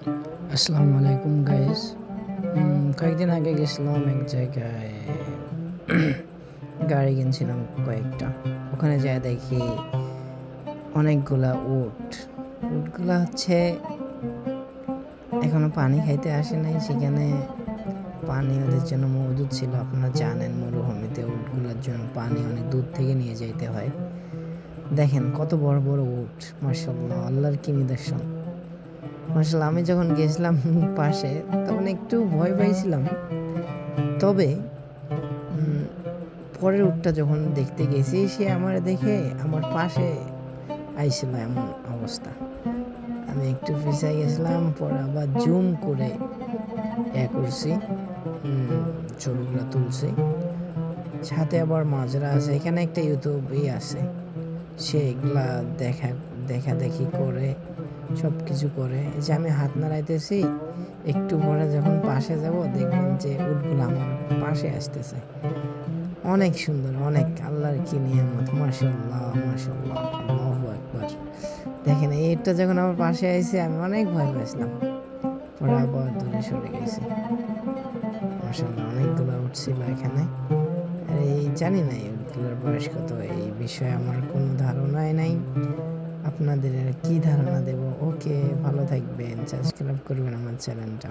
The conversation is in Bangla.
আসসালামু আলাইকুম গাইস। কয়েকদিন আগে গেছিলাম এক জায়গায় গাড়ি কিনছিলাম কয়েকটা। ওখানে যায় দেখি অনেকগুলা উটগুলা হচ্ছে এখনো পানি খাইতে আসে নাই। সেখানে পানি ওদের জন্য মজুদ ছিল। আপনারা জানেন মরুভূমিতে উটগুলার জন্য পানি অনেক দূর থেকে নিয়ে যাইতে হয়। দেখেন কত বড় বড় উট, মাশাআল্লাহ, আল্লাহর কি নিদর্শন। মাশাআল্লাহ, আমি যখন গেছিলাম পাশে তখন একটু ভয় পাইছিলাম, তবে পরের উটটা যখন দেখতে গেছি সে আমার দেখে আমার পাশে আইছিল। এমন অবস্থা, আমি একটু পিছিয়ে গেছিলাম, পরে আবার জুম করে করছি, ছবিগুলো তুলছি। সাথে আবার মাজরা আছে, এখানে একটা ইউটিউবই আছে, সে এগুলা দেখা দেখি করে সব কিছু করে। যে আমি হাত নাড়াইতেছি, একটু পরে যখন পাশে যাব দেখবেন যে উটগুলো আমার পাশে আসতেছে। অনেক সুন্দর, অনেক আল্লাহর কি নিয়ামত, মাশাআল্লাহ মাশাআল্লাহ, আল্লাহু আকবার। দেখেন এইটা যখন আমার পাশে আইছে আমি অনেক ভয় পেয়েছিলাম, পরে আবার দূরে সরে গেছি। মাশাআল্লাহ, অনেকগুলো উঠছিল এখানে। আর এই জানি না এই উটগুলোর বয়স কত, এই বিষয়ে আমার কোনো ধারণাই নাই। আপনাদের কি ধারণা দেব? ওকে, ভালো থাকবেন, সাবস্ক্রাইব করবেন আমার চ্যানেলটা।